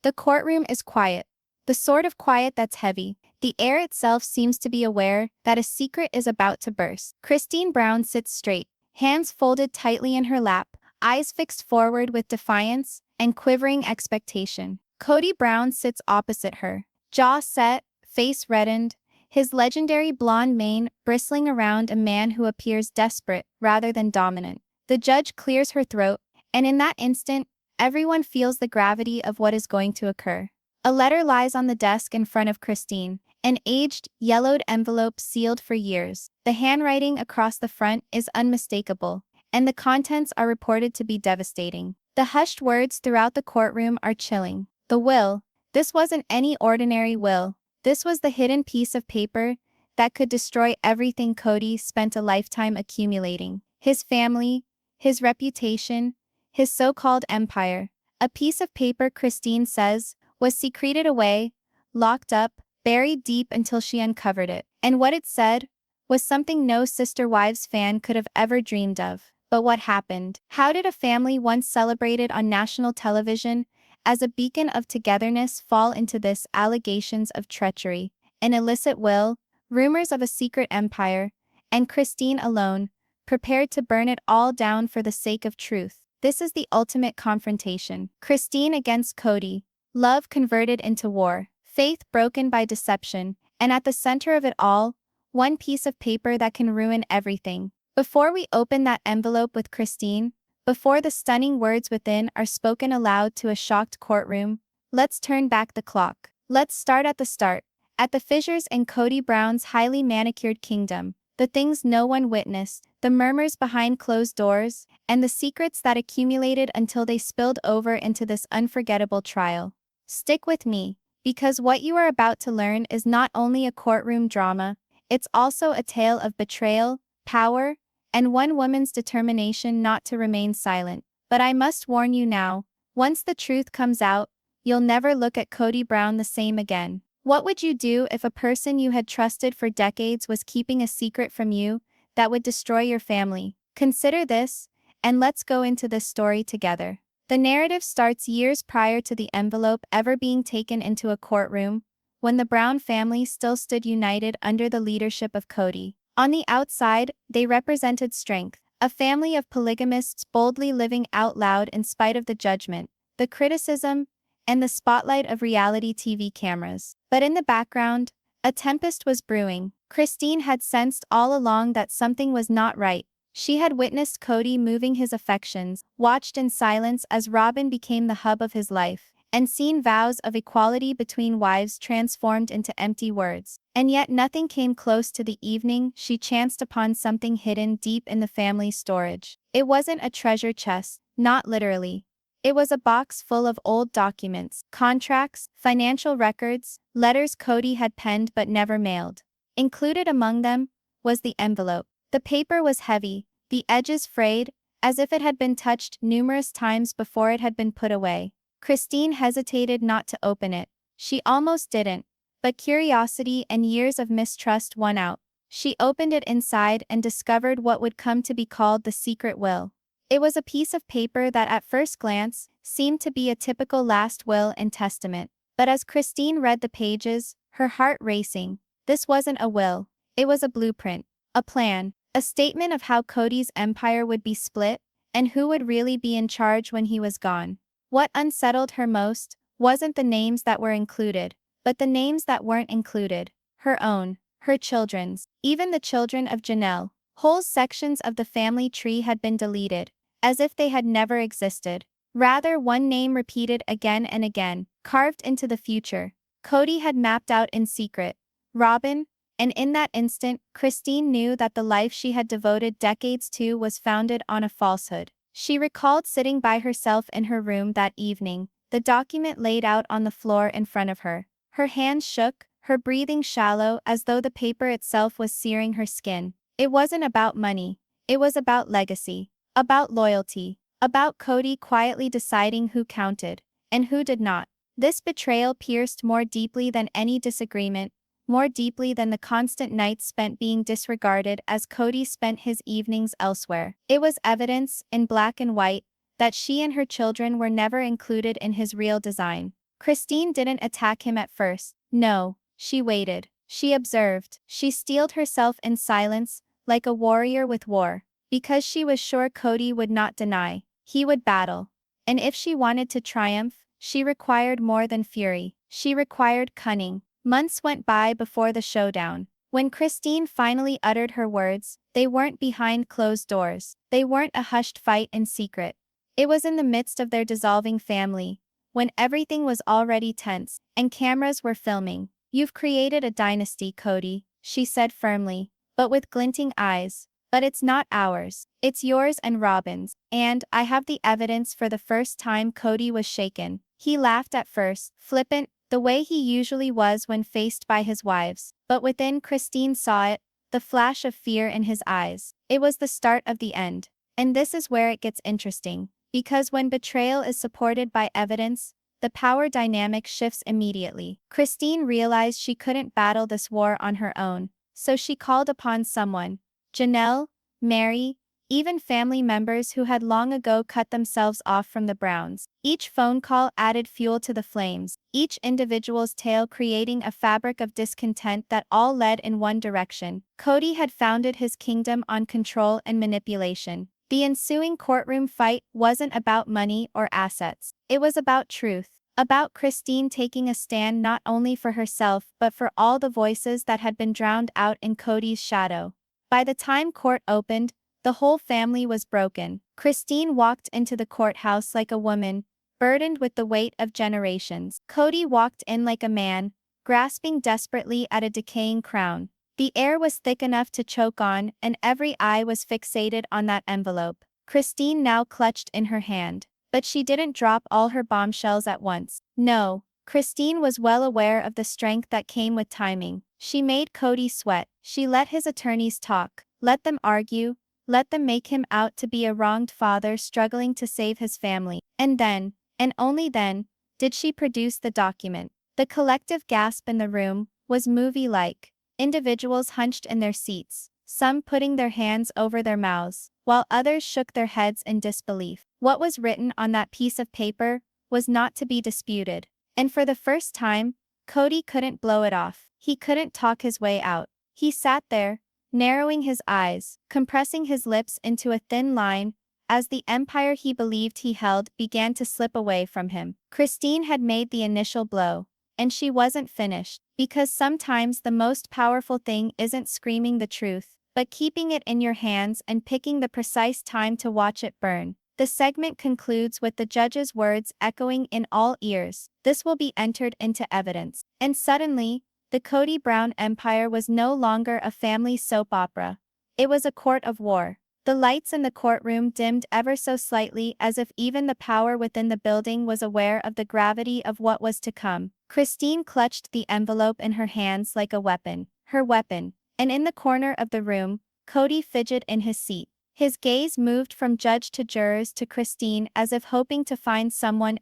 The courtroom is quiet. The sort of quiet that's heavy. The air itself seems to be aware that a secret is about to burst. Christine Brown sits straight, hands folded tightly in her lap, eyes fixed forward with defiance and quivering expectation. Kody Brown sits opposite her, jaw set, face reddened, his legendary blonde mane bristling around a man who appears desperate rather than dominant. The judge clears her throat, and in that instant, everyone feels the gravity of what is going to occur. A letter lies on the desk in front of Christine, an aged, yellowed envelope sealed for years. The handwriting across the front is unmistakable, and the contents are reported to be devastating. The hushed words throughout the courtroom are chilling. The will. This wasn't any ordinary will. This was the hidden piece of paper that could destroy everything Kody spent a lifetime accumulating. His family, his reputation, his so-called empire. A piece of paper, Christine says, was secreted away, locked up, buried deep until she uncovered it. And what it said was something no Sister Wives fan could have ever dreamed of. But what happened? How did a family once celebrated on national television as a beacon of togetherness fall into this? Allegations of treachery, an illicit will, rumors of a secret empire, and Christine alone, prepared to burn it all down for the sake of truth. This is the ultimate confrontation. Christine against Kody, love converted into war, faith broken by deception, and at the center of it all, one piece of paper that can ruin everything. Before we open that envelope with Christine, before the stunning words within are spoken aloud to a shocked courtroom, let's turn back the clock. Let's start at the start, at the fissures in Kody Brown's highly manicured kingdom, the things no one witnessed, the murmurs behind closed doors, and the secrets that accumulated until they spilled over into this unforgettable trial. Stick with me, because what you are about to learn is not only a courtroom drama, it's also a tale of betrayal, power, and one woman's determination not to remain silent. But I must warn you now, once the truth comes out, you'll never look at Kody Brown the same again. What would you do if a person you had trusted for decades was keeping a secret from you that would destroy your family? Consider this, and let's go into this story together. The narrative starts years prior to the envelope ever being taken into a courtroom, when the Brown family still stood united under the leadership of Kody. On the outside, they represented strength, a family of polygamists boldly living out loud in spite of the judgment, the criticism, and the spotlight of reality TV cameras. But in the background, a tempest was brewing. Christine had sensed all along that something was not right. She had witnessed Kody moving his affections, watched in silence as Robyn became the hub of his life, and seen vows of equality between wives transformed into empty words. And yet nothing came close to the evening she chanced upon something hidden deep in the family storage. It wasn't a treasure chest, not literally. It was a box full of old documents, contracts, financial records, letters Kody had penned but never mailed. Included among them was the envelope. The paper was heavy, the edges frayed, as if it had been touched numerous times before it had been put away. Christine hesitated not to open it. She almost didn't, but curiosity and years of mistrust won out. She opened it inside and discovered what would come to be called the secret will. It was a piece of paper that at first glance seemed to be a typical last will and testament. But as Christine read the pages, her heart racing, this wasn't a will. It was a blueprint, a plan, a statement of how Kody's empire would be split and who would really be in charge when he was gone. What unsettled her most wasn't the names that were included, but the names that weren't included. Her own, her children's, even the children of Janelle. Whole sections of the family tree had been deleted, as if they had never existed. Rather, one name repeated again and again, carved into the future. Kody had mapped out in secret. Robyn, and in that instant, Christine knew that the life she had devoted decades to was founded on a falsehood. She recalled sitting by herself in her room that evening, the document laid out on the floor in front of her. Her hands shook, her breathing shallow as though the paper itself was searing her skin. It wasn't about money. It was about legacy, about loyalty, about Kody quietly deciding who counted and who did not. This betrayal pierced more deeply than any disagreement, more deeply than the constant nights spent being disregarded as Kody spent his evenings elsewhere. It was evidence, in black and white, that she and her children were never included in his real design. Christine didn't attack him at first. No, she waited. She observed. She steeled herself in silence, like a warrior with war. Because she was sure Kody would not deny. He would battle. And if she wanted to triumph, she required more than fury. She required cunning. Months went by before the showdown. When Christine finally uttered her words, they weren't behind closed doors. They weren't a hushed fight in secret. It was in the midst of their dissolving family, when everything was already tense, and cameras were filming. "You've created a dynasty, Kody," she said firmly, but with glinting eyes. "But it's not ours. It's yours and Robyn's. And I have the evidence." For the first time Kody was shaken. He laughed at first, flippant, the way he usually was when faced by his wives. But within, Christine saw it, the flash of fear in his eyes. It was the start of the end. And this is where it gets interesting. Because when betrayal is supported by evidence, the power dynamic shifts immediately. Christine realized she couldn't battle this war on her own, so she called upon someone. Janelle, Meri, even family members who had long ago cut themselves off from the Browns. Each phone call added fuel to the flames, each individual's tale creating a fabric of discontent that all led in one direction. Kody had founded his kingdom on control and manipulation. The ensuing courtroom fight wasn't about money or assets. It was about truth. About Christine taking a stand not only for herself but for all the voices that had been drowned out in Kody's shadow. By the time court opened, the whole family was broken. Christine walked into the courthouse like a woman, burdened with the weight of generations. Kody walked in like a man, grasping desperately at a decaying crown. The air was thick enough to choke on, and every eye was fixated on that envelope. Christine now clutched in her hand. But she didn't drop all her bombshells at once. No, Christine was well aware of the strength that came with timing. She made Kody sweat. She let his attorneys talk. Let them argue. Let them make him out to be a wronged father struggling to save his family. And then, and only then, did she produce the document. The collective gasp in the room was movie-like. Individuals hunched in their seats, some putting their hands over their mouths, while others shook their heads in disbelief. What was written on that piece of paper was not to be disputed. And for the first time, Kody couldn't blow it off. He couldn't talk his way out. He sat there, narrowing his eyes, compressing his lips into a thin line, as the empire he believed he held began to slip away from him. Christine had made the initial blow. And she wasn't finished, because sometimes the most powerful thing isn't screaming the truth, but keeping it in your hands and picking the precise time to watch it burn. The segment concludes with the judge's words echoing in all ears. "This will be entered into evidence." And suddenly, the Kody Brown empire was no longer a family soap opera. It was a court of war. The lights in the courtroom dimmed ever so slightly, as if even the power within the building was aware of the gravity of what was to come. Christine clutched the envelope in her hands like a weapon, her weapon, and in the corner of the room, Kody fidgeted in his seat. His gaze moved from judge to jurors to Christine, as if hoping to find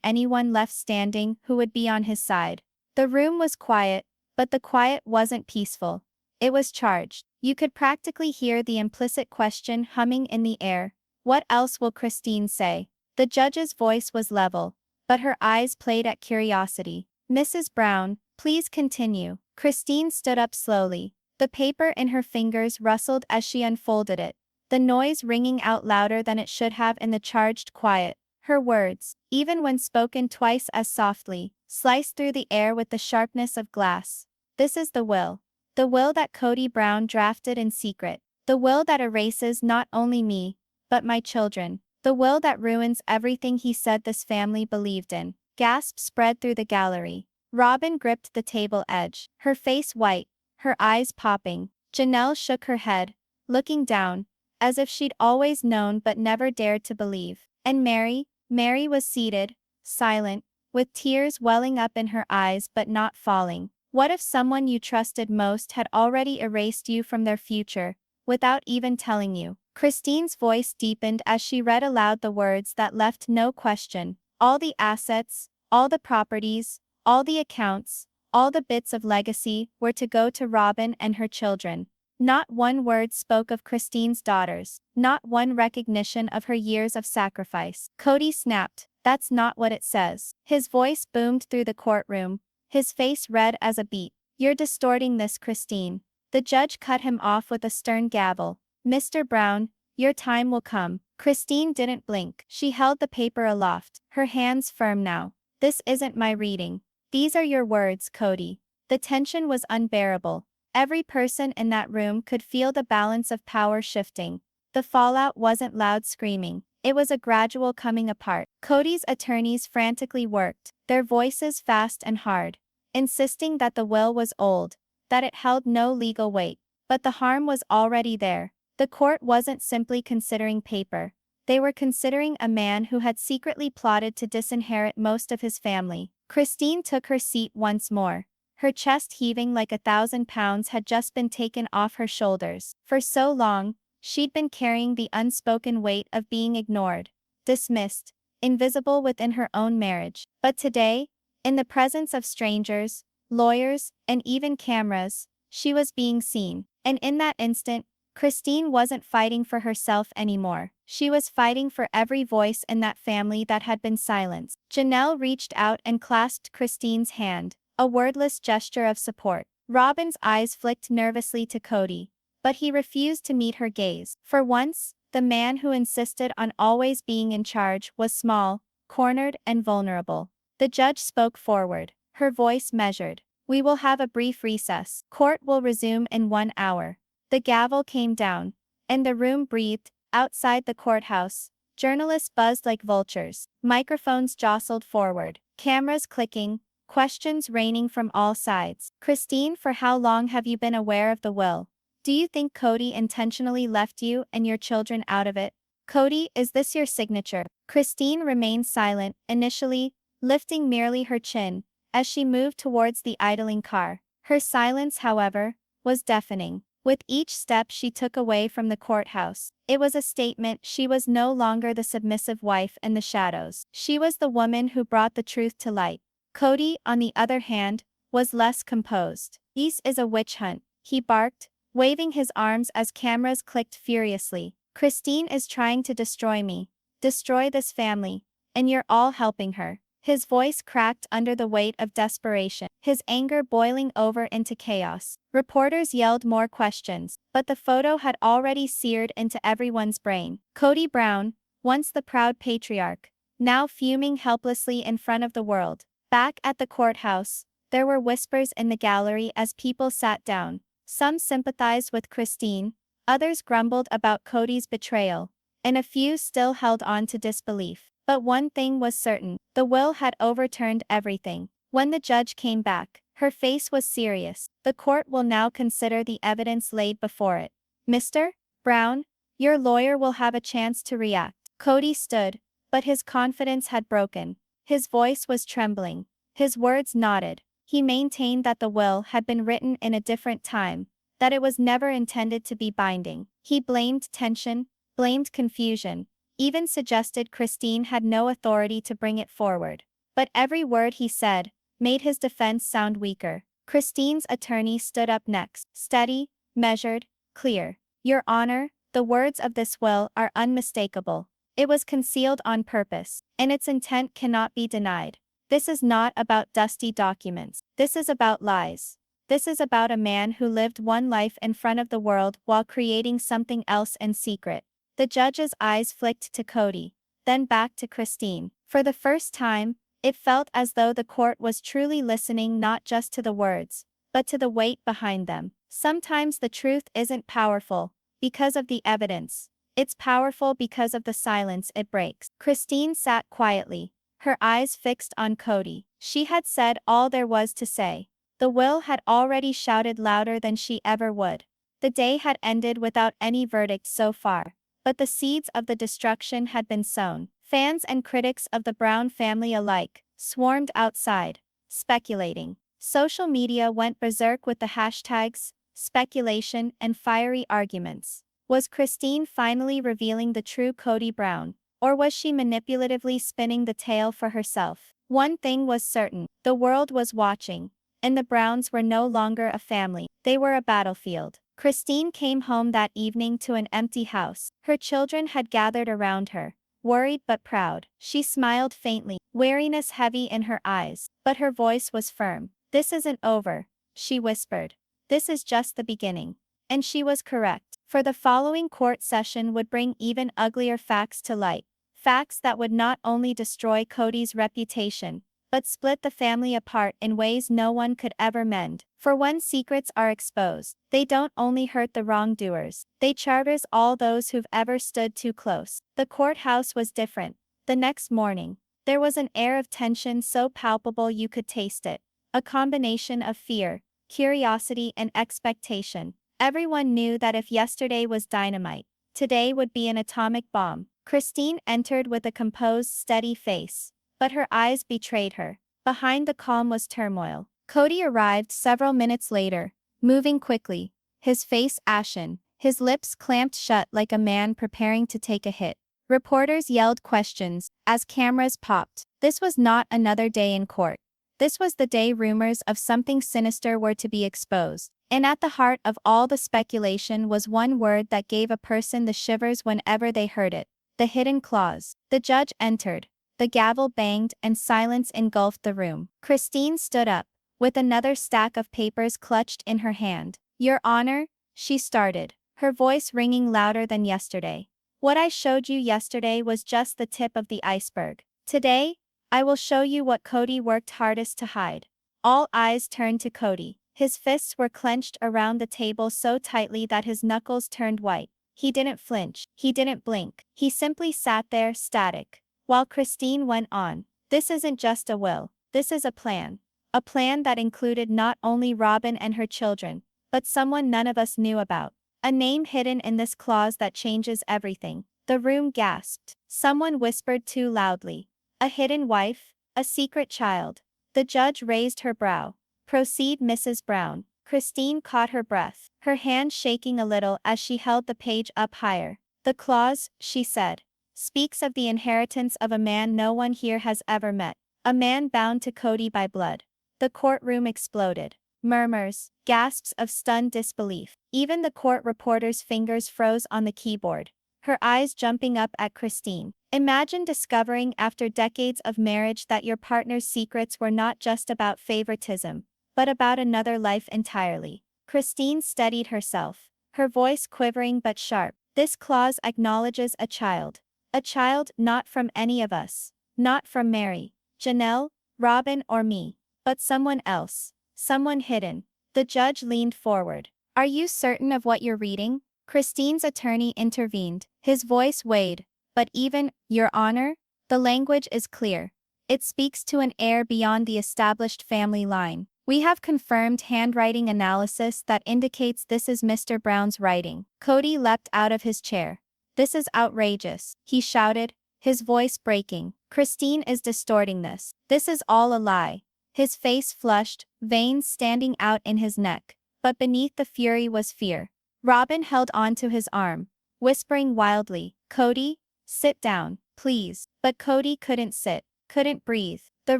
anyone left standing who would be on his side. The room was quiet, but the quiet wasn't peaceful. It was charged. You could practically hear the implicit question humming in the air. What else will Christine say? The judge's voice was level, but her eyes played at curiosity. "Mrs. Brown, please continue." Christine stood up slowly. The paper in her fingers rustled as she unfolded it, the noise ringing out louder than it should have in the charged quiet. Her words, even when spoken twice as softly, sliced through the air with the sharpness of glass. "This is the will. The will that Kody Brown drafted in secret. The will that erases not only me, but my children. The will that ruins everything he said this family believed in." Gasps spread through the gallery. Robyn gripped the table edge, her face white, her eyes popping. Janelle shook her head, looking down, as if she'd always known but never dared to believe. And Meri was seated, silent, with tears welling up in her eyes but not falling. What if someone you trusted most had already erased you from their future, without even telling you? Christine's voice deepened as she read aloud the words that left no question. All the assets, all the properties, all the accounts, all the bits of legacy were to go to Robyn and her children. Not one word spoke of Christine's daughters, not one recognition of her years of sacrifice. Kody snapped, That's not what it says. His voice boomed through the courtroom, his face red as a beet. You're distorting this, Christine. The judge cut him off with a stern gavel. Mr. Brown, your time will come. Christine didn't blink. She held the paper aloft, her hands firm now. This isn't my reading. These are your words, Kody. The tension was unbearable. Every person in that room could feel the balance of power shifting. The fallout wasn't loud screaming. It was a gradual coming apart. Kody's attorneys frantically worked, their voices fast and hard, insisting that the will was old, that it held no legal weight. But the harm was already there. The court wasn't simply considering paper. They were considering a man who had secretly plotted to disinherit most of his family. Christine took her seat once more, her chest heaving like 1,000 pounds had just been taken off her shoulders. For so long, she'd been carrying the unspoken weight of being ignored, dismissed, invisible within her own marriage. But today, in the presence of strangers, lawyers, and even cameras, she was being seen. And in that instant, Christine wasn't fighting for herself anymore. She was fighting for every voice in that family that had been silenced. Janelle reached out and clasped Christine's hand, a wordless gesture of support. Robyn's eyes flicked nervously to Kody, but he refused to meet her gaze. For once, the man who insisted on always being in charge was small, cornered, and vulnerable. The judge spoke forward, her voice measured. We will have a brief recess. Court will resume in 1 hour. The gavel came down, and the room breathed. Outside the courthouse, journalists buzzed like vultures, microphones jostled forward, cameras clicking, questions raining from all sides. Christine, for how long have you been aware of the will? Do you think Kody intentionally left you and your children out of it? Kody, is this your signature? Christine remained silent, initially, lifting merely her chin, as she moved towards the idling car. Her silence, however, was deafening. With each step she took away from the courthouse, it was a statement. She was no longer the submissive wife in the shadows. She was the woman who brought the truth to light. Kody, on the other hand, was less composed. This is a witch hunt, he barked, waving his arms as cameras clicked furiously. Christine is trying to destroy me, destroy this family, and you're all helping her. His voice cracked under the weight of desperation, his anger boiling over into chaos. Reporters yelled more questions, but the photo had already seared into everyone's brain. Kody Brown, once the proud patriarch, now fuming helplessly in front of the world. Back at the courthouse, there were whispers in the gallery as people sat down. Some sympathized with Christine, others grumbled about Kody's betrayal, and a few still held on to disbelief. But one thing was certain, the will had overturned everything. When the judge came back, her face was serious. The court will now consider the evidence laid before it. Mr. Brown, your lawyer will have a chance to react. Kody stood, but his confidence had broken. His voice was trembling, his words knotted. He maintained that the will had been written in a different time, that it was never intended to be binding. He blamed tension, blamed confusion, even suggested Christine had no authority to bring it forward. But every word he said made his defense sound weaker. Christine's attorney stood up next, steady, measured, clear. Your Honor, the words of this will are unmistakable. It was concealed on purpose, and its intent cannot be denied. This is not about dusty documents. This is about lies. This is about a man who lived one life in front of the world while creating something else in secret. The judge's eyes flicked to Kody, then back to Christine. For the first time, it felt as though the court was truly listening not just to the words, but to the weight behind them. Sometimes the truth isn't powerful because of the evidence. It's powerful because of the silence it breaks. Christine sat quietly, her eyes fixed on Kody. She had said all there was to say. The will had already shouted louder than she ever would. The day had ended without any verdict so far. But the seeds of the destruction had been sown. Fans and critics of the Brown family alike swarmed outside, speculating. Social media went berserk with the hashtags, speculation, and fiery arguments. Was Christine finally revealing the true Kody Brown, or was she manipulatively spinning the tale for herself? One thing was certain, the world was watching, and the Browns were no longer a family, they were a battlefield. Christine came home that evening to an empty house. Her children had gathered around her, worried but proud. She smiled faintly, weariness heavy in her eyes, but her voice was firm. "This isn't over," she whispered. "This is just the beginning." And she was correct, for the following court session would bring even uglier facts to light. Facts that would not only destroy Kody's reputation, but split the family apart in ways no one could ever mend. For when secrets are exposed, they don't only hurt the wrongdoers, they charters all those who've ever stood too close. The courthouse was different. The next morning, there was an air of tension so palpable you could taste it. A combination of fear, curiosity, and expectation. Everyone knew that if yesterday was dynamite, today would be an atomic bomb. Christine entered with a composed, steady face, but her eyes betrayed her. Behind the calm was turmoil. Kody arrived several minutes later, moving quickly, his face ashen, his lips clamped shut like a man preparing to take a hit. Reporters yelled questions as cameras popped. This was not another day in court. This was the day rumors of something sinister were to be exposed. And at the heart of all the speculation was one word that gave a person the shivers whenever they heard it: the hidden clause. The judge entered. The gavel banged and silence engulfed the room. Christine stood up, with another stack of papers clutched in her hand. "Your Honor," she started, her voice ringing louder than yesterday. "What I showed you yesterday was just the tip of the iceberg. Today, I will show you what Kody worked hardest to hide." All eyes turned to Kody. His fists were clenched around the table so tightly that his knuckles turned white. He didn't flinch. He didn't blink. He simply sat there, static. While Christine went on, "This isn't just a will. This is a plan. A plan that included not only Robyn and her children, but someone none of us knew about. A name hidden in this clause that changes everything." The room gasped. Someone whispered too loudly. "A hidden wife? A secret child?" The judge raised her brow. "Proceed, Mrs. Brown." Christine caught her breath, her hand shaking a little as she held the page up higher. "The clause," she said, "speaks of the inheritance of a man no one here has ever met. A man bound to Kody by blood." The courtroom exploded. Murmurs, gasps of stunned disbelief. Even the court reporter's fingers froze on the keyboard, her eyes jumping up at Christine. Imagine discovering after decades of marriage that your partner's secrets were not just about favoritism, but about another life entirely. Christine steadied herself, her voice quivering but sharp. "This clause acknowledges a child. A child not from any of us. Not from Meri, Janelle, Robyn, or me. But someone else. Someone hidden." The judge leaned forward. "Are you certain of what you're reading?" Christine's attorney intervened. His voice weighed. "But even, Your Honor, the language is clear. It speaks to an heir beyond the established family line. We have confirmed handwriting analysis that indicates this is Mr. Brown's writing." Kody leapt out of his chair. "This is outrageous," he shouted, his voice breaking. "Christine is distorting this. This is all a lie." His face flushed, veins standing out in his neck. But beneath the fury was fear. Robyn held on to his arm, whispering wildly, "Kody, sit down, please." But Kody couldn't sit, couldn't breathe. The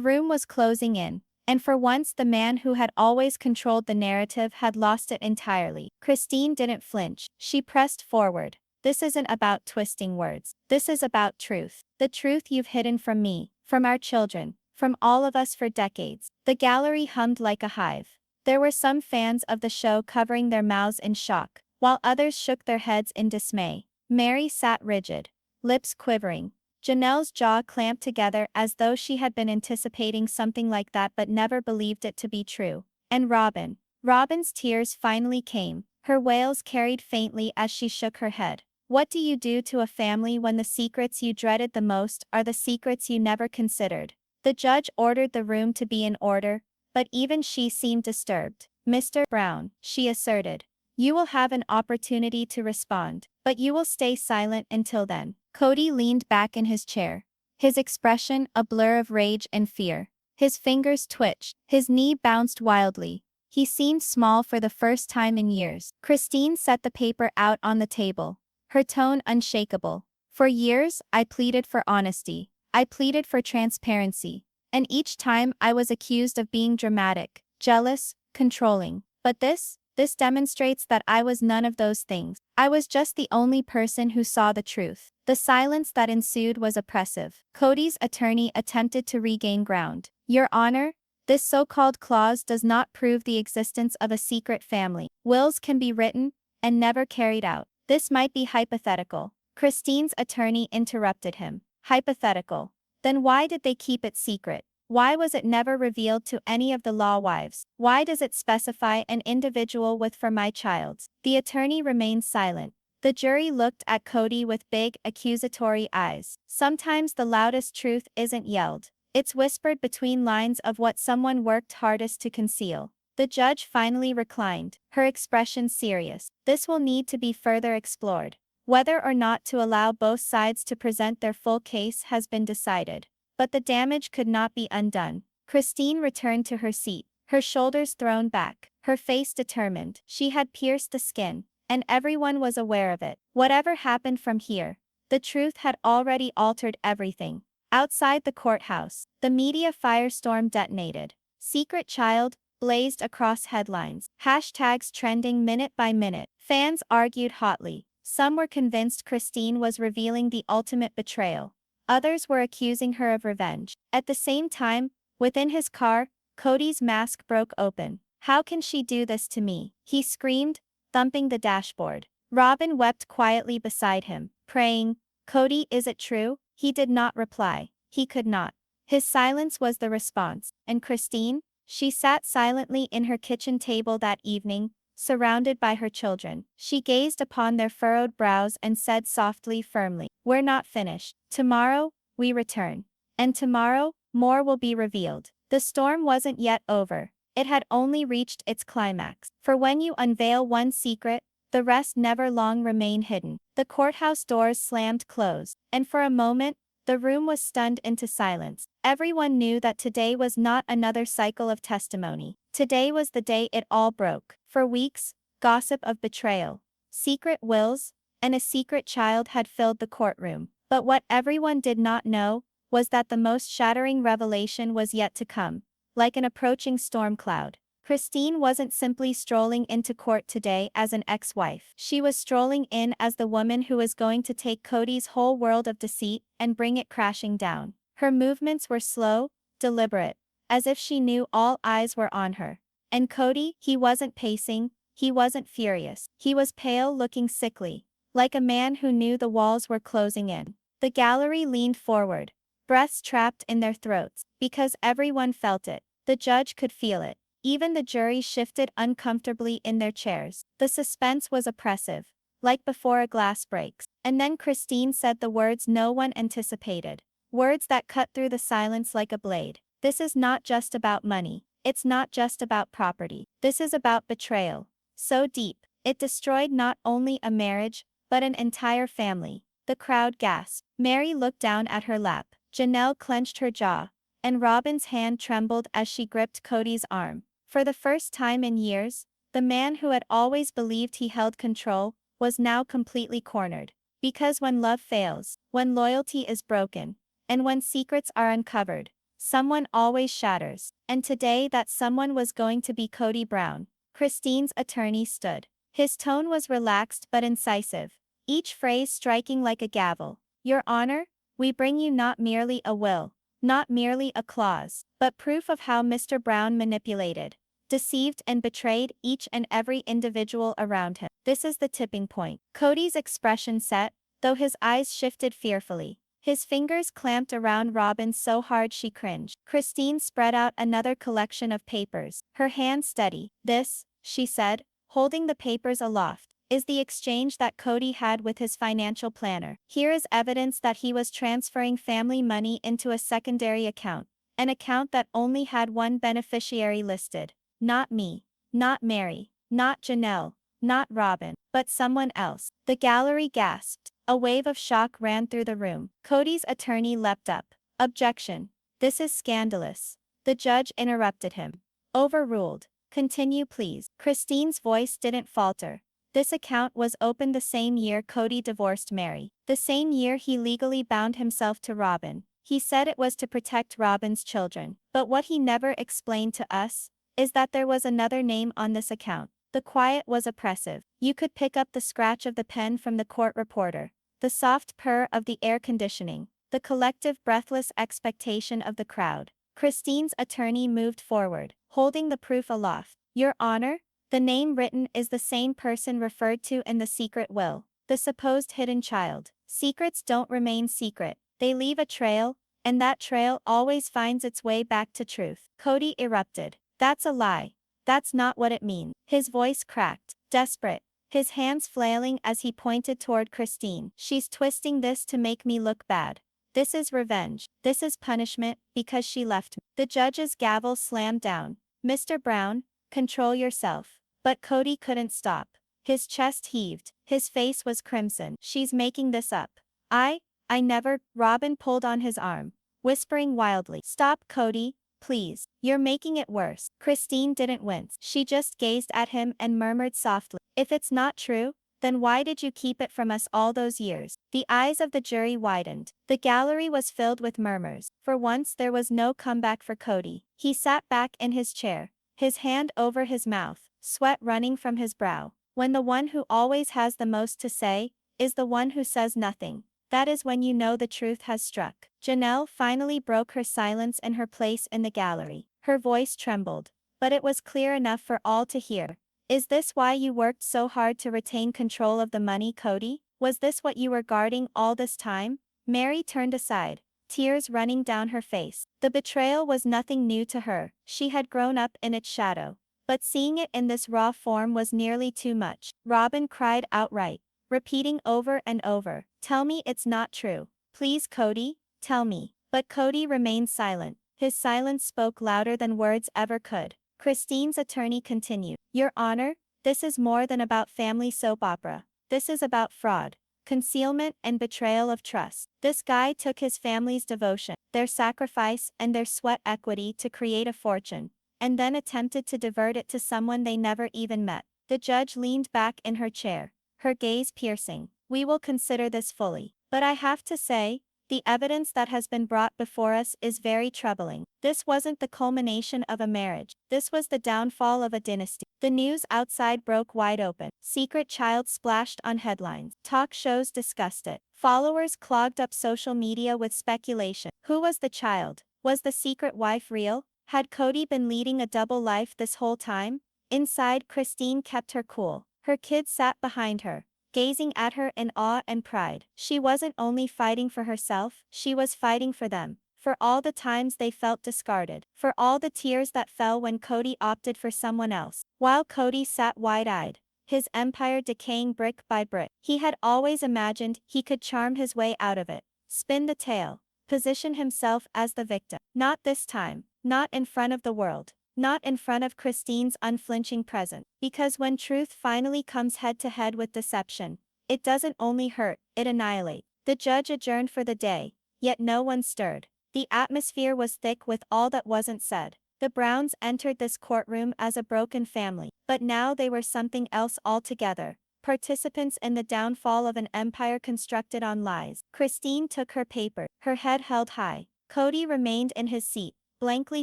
room was closing in, and for once the man who had always controlled the narrative had lost it entirely. Christine didn't flinch. She pressed forward. "This isn't about twisting words. This is about truth. The truth you've hidden from me, from our children, from all of us for decades." The gallery hummed like a hive. There were some fans of the show covering their mouths in shock, while others shook their heads in dismay. Meri sat rigid, lips quivering. Janelle's jaw clamped together as though she had been anticipating something like that but never believed it to be true. And Robyn. Robyn's tears finally came, her wails carried faintly as she shook her head. What do you do to a family when the secrets you dreaded the most are the secrets you never considered? The judge ordered the room to be in order, but even she seemed disturbed. "Mr. Brown," she asserted, "you will have an opportunity to respond, but you will stay silent until then." Kody leaned back in his chair, his expression a blur of rage and fear. His fingers twitched, his knee bounced wildly. He seemed small for the first time in years. Christine set the paper out on the table, her tone unshakable. "For years, I pleaded for honesty. I pleaded for transparency. And each time I was accused of being dramatic, jealous, controlling. But this demonstrates that I was none of those things. I was just the only person who saw the truth." The silence that ensued was oppressive. Kody's attorney attempted to regain ground. Your Honor, this so-called clause does not prove the existence of a secret family. Wills can be written and never carried out. This might be hypothetical. Christine's attorney interrupted him. Hypothetical. Then why did they keep it secret? Why was it never revealed to any of the law wives? Why does it specify an individual with "for my child"? The attorney remained silent. The jury looked at Kody with big, accusatory eyes. Sometimes the loudest truth isn't yelled. It's whispered between lines of what someone worked hardest to conceal. The judge finally reclined, her expression serious. This will need to be further explored. Whether or not to allow both sides to present their full case has been decided. But the damage could not be undone. Christine returned to her seat, her shoulders thrown back, her face determined. She had pierced the skin, and everyone was aware of it. Whatever happened from here, the truth had already altered everything. Outside the courthouse, the media firestorm detonated. Secret child blazed across headlines. Hashtags trending minute by minute. Fans argued hotly. Some were convinced Christine was revealing the ultimate betrayal. Others were accusing her of revenge. At the same time, within his car, Kody's mask broke open. How can she do this to me? He screamed, thumping the dashboard. Robyn wept quietly beside him, praying, Kody, is it true? He did not reply. He could not. His silence was the response. And Christine? She sat silently in her kitchen table that evening, surrounded by her children. She gazed upon their furrowed brows and said softly, firmly, we're not finished. Tomorrow, we return. And tomorrow, more will be revealed. The storm wasn't yet over. It had only reached its climax. For when you unveil one secret, the rest never long remain hidden. The courthouse doors slammed closed, and for a moment, the room was stunned into silence. Everyone knew that today was not another cycle of testimony. Today was the day it all broke. For weeks, gossip of betrayal, secret wills, and a secret child had filled the courtroom. But what everyone did not know was that the most shattering revelation was yet to come. Like an approaching storm cloud, Christine wasn't simply strolling into court today as an ex-wife. She was strolling in as the woman who was going to take Kody's whole world of deceit and bring it crashing down. Her movements were slow, deliberate, as if she knew all eyes were on her. And Kody, he wasn't pacing, he wasn't furious. He was pale, looking sickly, like a man who knew the walls were closing in. The gallery leaned forward, breaths trapped in their throats, because everyone felt it. The judge could feel it. Even the jury shifted uncomfortably in their chairs. The suspense was oppressive, like before a glass breaks. And then Christine said the words no one anticipated. Words that cut through the silence like a blade. This is not just about money. It's not just about property. This is about betrayal. So deep, it destroyed not only a marriage, but an entire family. The crowd gasped. Meri looked down at her lap. Janelle clenched her jaw, and Robyn's hand trembled as she gripped Kody's arm. For the first time in years, the man who had always believed he held control was now completely cornered. Because when love fails, when loyalty is broken, and when secrets are uncovered, someone always shatters. And today that someone was going to be Kody Brown. Christine's attorney stood. His tone was relaxed but incisive, each phrase striking like a gavel. Your Honor, we bring you not merely a will, not merely a clause, but proof of how Mr. Brown manipulated, deceived and betrayed each and every individual around him. This is the tipping point. Kody's expression set, though his eyes shifted fearfully. His fingers clamped around Robyn so hard she cringed. Christine spread out another collection of papers, her hand steady. This, she said, holding the papers aloft, is the exchange that Kody had with his financial planner. Here is evidence that he was transferring family money into a secondary account, an account that only had one beneficiary listed. Not me, not Meri, not Janelle, not Robyn, but someone else. The gallery gasped. A wave of shock ran through the room. Kody's attorney leapt up. Objection. This is scandalous. The judge interrupted him. Overruled. Continue please. Christine's voice didn't falter. This account was opened the same year Kody divorced Meri. The same year he legally bound himself to Robyn. He said it was to protect Robyn's children. But what he never explained to us is that there was another name on this account. The quiet was oppressive. You could pick up the scratch of the pen from the court reporter, the soft purr of the air conditioning, the collective breathless expectation of the crowd. Christine's attorney moved forward, holding the proof aloft. Your Honor, the name written is the same person referred to in the secret will, the supposed hidden child. Secrets don't remain secret, they leave a trail, and that trail always finds its way back to truth. Kody erupted. That's a lie. That's not what it means. His voice cracked, desperate, his hands flailing as he pointed toward Christine. She's twisting this to make me look bad. This is revenge. This is punishment because she left me. The judge's gavel slammed down. Mr. Brown, control yourself. But Kody couldn't stop. His chest heaved. His face was crimson. She's making this up. I never. Robyn pulled on his arm, whispering wildly. Stop, Kody, please. You're making it worse. Christine didn't wince. She just gazed at him and murmured softly. If it's not true, then why did you keep it from us all those years? The eyes of the jury widened. The gallery was filled with murmurs. For once there was no comeback for Kody. He sat back in his chair, his hand over his mouth, sweat running from his brow. When the one who always has the most to say is the one who says nothing, that is when you know the truth has struck. Janelle finally broke her silence in her place in the gallery. Her voice trembled, but it was clear enough for all to hear. Is this why you worked so hard to retain control of the money, Kody? Was this what you were guarding all this time? Meri turned aside, tears running down her face. The betrayal was nothing new to her. She had grown up in its shadow. But seeing it in this raw form was nearly too much. Robyn cried outright, repeating over and over, tell me it's not true. Please, Kody, tell me. But Kody remained silent. His silence spoke louder than words ever could. Christine's attorney continued. Your Honor, this is more than about family soap opera. This is about fraud, concealment, and betrayal of trust. This guy took his family's devotion, their sacrifice, and their sweat equity to create a fortune, and then attempted to divert it to someone they never even met. The judge leaned back in her chair, her gaze piercing. We will consider this fully. But I have to say, the evidence that has been brought before us is very troubling. This wasn't the culmination of a marriage. This was the downfall of a dynasty. The news outside broke wide open. Secret child splashed on headlines. Talk shows discussed it. Followers clogged up social media with speculation. Who was the child? Was the secret wife real? Had Kody been leading a double life this whole time? Inside, Christine kept her cool. Her kids sat behind her, gazing at her in awe and pride. She wasn't only fighting for herself, she was fighting for them. For all the times they felt discarded. For all the tears that fell when Kody opted for someone else. While Kody sat wide-eyed, his empire decaying brick by brick, he had always imagined he could charm his way out of it, spin the tale, position himself as the victim. Not this time. Not in front of the world. Not in front of Christine's unflinching presence. Because when truth finally comes head-to-head with deception, it doesn't only hurt, it annihilates. The judge adjourned for the day, yet no one stirred. The atmosphere was thick with all that wasn't said. The Browns entered this courtroom as a broken family, but now they were something else altogether. Participants in the downfall of an empire constructed on lies. Christine took her paper, her head held high. Kody remained in his seat, blankly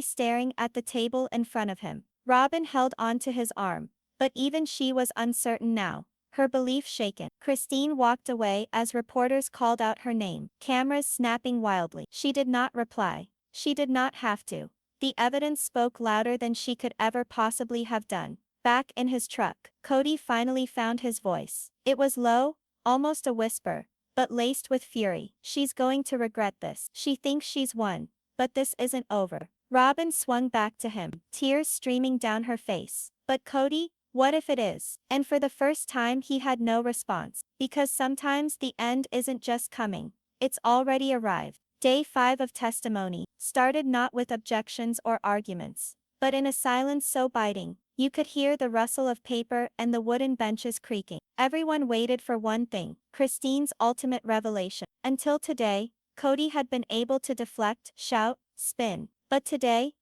staring at the table in front of him. Robyn held onto his arm, but even she was uncertain now, her belief shaken. Christine walked away as reporters called out her name, cameras snapping wildly. She did not reply. She did not have to. The evidence spoke louder than she could ever possibly have done. Back in his truck, Kody finally found his voice. It was low, almost a whisper, but laced with fury. She's going to regret this. She thinks she's won. But this isn't over. Robyn swung back to him, tears streaming down her face. But Kody, what if it is? And for the first time he had no response. Because sometimes the end isn't just coming. It's already arrived. Day 5 of testimony started not with objections or arguments, but in a silence so biting, you could hear the rustle of paper and the wooden benches creaking. Everyone waited for one thing, Christine's ultimate revelation. Until today, Kody had been able to deflect, shout, spin. But today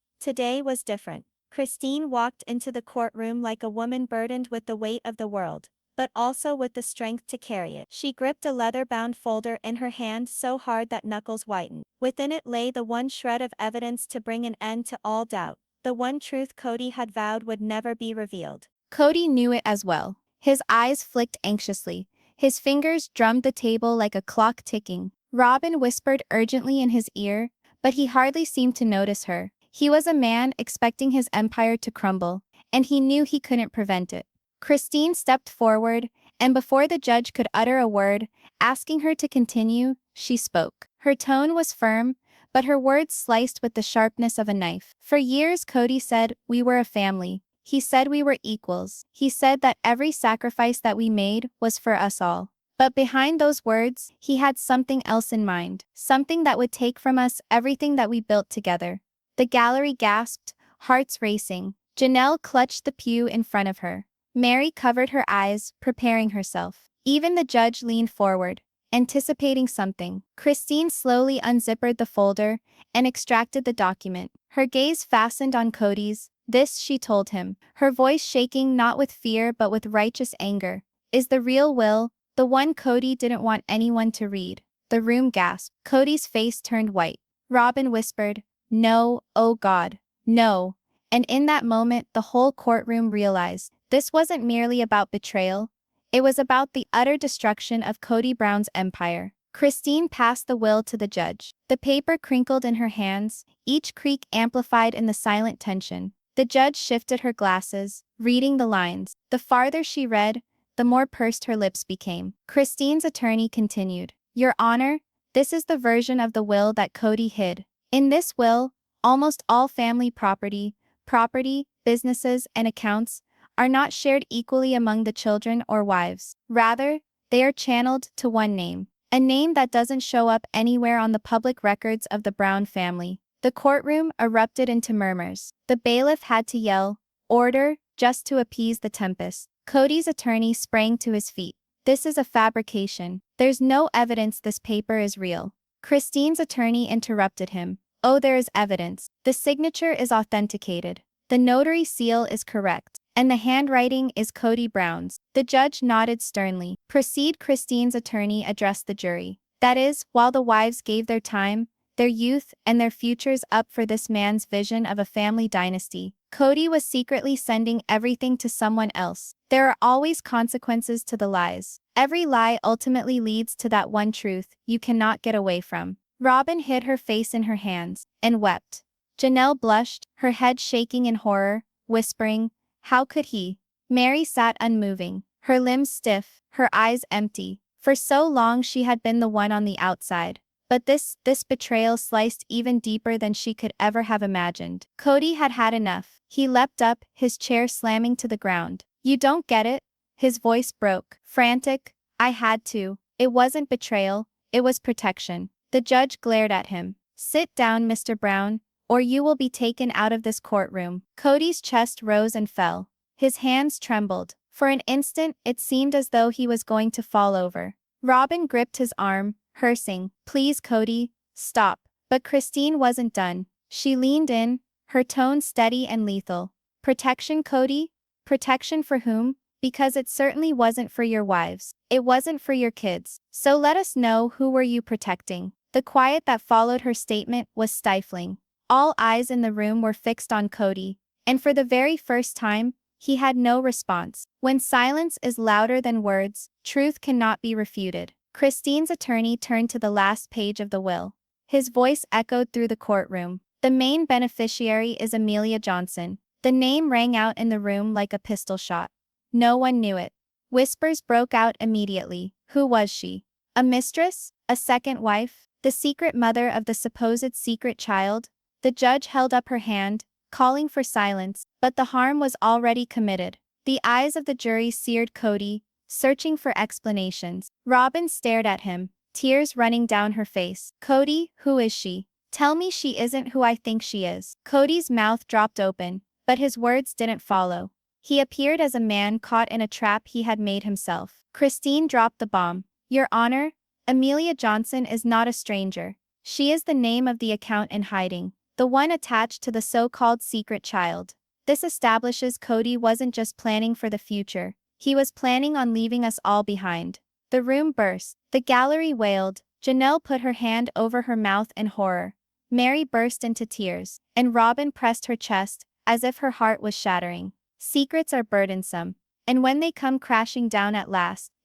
was different. Christine walked into the courtroom like a woman burdened with the weight of the world, but also with the strength to carry it. She gripped a leather-bound folder in her hand so hard that knuckles whitened. Within it lay the one shred of evidence to bring an end to all doubt, the one truth Kody had vowed would never be revealed. Kody knew it as well. His eyes flicked anxiously, His fingers drummed the table like a clock ticking. Robyn whispered urgently in his ear, but he hardly seemed to notice her. He was a man expecting his empire to crumble, and he knew he couldn't prevent it. Christine stepped forward, and before the judge could utter a word, asking her to continue, she spoke. Her tone was firm, but her words sliced with the sharpness of a knife. For years, Kody said we were a family. He said we were equals. He said that every sacrifice that we made was for us all. But behind those words, he had something else in mind. Something that would take from us everything that we built together. The gallery gasped, hearts racing. Janelle clutched the pew in front of her. Meri covered her eyes, preparing herself. Even the judge leaned forward, anticipating something. Christine slowly unzippered the folder and extracted the document. Her gaze fastened on Kody's. This, she told him, her voice shaking not with fear but with righteous anger, is the real will, the one Kody didn't want anyone to read. The room gasped. Kody's face turned white. Robyn whispered, "No, oh God, no." And in that moment, the whole courtroom realized this wasn't merely about betrayal. It was about the utter destruction of Kody Brown's empire. Christine passed the will to the judge. The paper crinkled in her hands, each creak amplified in the silent tension. The judge shifted her glasses, reading the lines. The farther she read, the more pursed her lips became. Christine's attorney continued, "Your Honor, this is the version of the will that Kody hid. In this will, almost all family property, businesses, and accounts are not shared equally among the children or wives. Rather, they are channeled to one name, a name that doesn't show up anywhere on the public records of the Brown family." The courtroom erupted into murmurs. The bailiff had to yell, "Order," just to appease the tempest. Kody's attorney sprang to his feet. "This is a fabrication. There's no evidence this paper is real." Christine's attorney interrupted him. "Oh, there is evidence. The signature is authenticated. The notary seal is correct. And the handwriting is Kody Brown's." The judge nodded sternly. "Proceed." Christine's attorney addressed the jury. "That is, while the wives gave their time, their youth, and their futures up for this man's vision of a family dynasty, Kody was secretly sending everything to someone else. There are always consequences to the lies. Every lie ultimately leads to that one truth you cannot get away from." Robyn hid her face in her hands and wept. Janelle blushed, her head shaking in horror, whispering, "How could he?" Meri sat unmoving, her limbs stiff, her eyes empty. For so long she had been the one on the outside. But this betrayal sliced even deeper than she could ever have imagined. Kody had had enough. He leapt up, his chair slamming to the ground. "You don't get it?" His voice broke. Frantic, "I had to. It wasn't betrayal, it was protection." The judge glared at him. "Sit down, Mr. Brown, or you will be taken out of this courtroom." Kody's chest rose and fell. His hands trembled. For an instant, it seemed as though he was going to fall over. Robyn gripped his arm, cursing, "Please, Kody, stop." But Christine wasn't done. She leaned in, her tone steady and lethal. "Protection, Kody? Protection for whom? Because it certainly wasn't for your wives. It wasn't for your kids. So let us know, who were you protecting?" The quiet that followed her statement was stifling. All eyes in the room were fixed on Kody, and for the very first time, he had no response. When silence is louder than words, truth cannot be refuted. Christine's attorney turned to the last page of the will. His voice echoed through the courtroom. "The main beneficiary is Amelia Johnson." The name rang out in the room like a pistol shot. No one knew it. Whispers broke out immediately. Who was she? A mistress? A second wife? The secret mother of the supposed secret child? The judge held up her hand, calling for silence, but the harm was already committed. The eyes of the jury seared Kody, searching for explanations. Robyn stared at him, tears running down her face. "Kody, who is she? Tell me she isn't who I think she is." Kody's mouth dropped open, but his words didn't follow. He appeared as a man caught in a trap he had made himself. Christine dropped the bomb. "Your Honor, Amelia Johnson is not a stranger. She is the name of the account in hiding, the one attached to the so-called secret child." This establishes Kody wasn't just planning for the future. He was planning on leaving us all behind. The room burst. The gallery wailed. Janelle put her hand over her mouth in horror. Meri burst into tears, and Robyn pressed her chest, as if her heart was shattering. Secrets are burdensome, and when they come crashing down at last,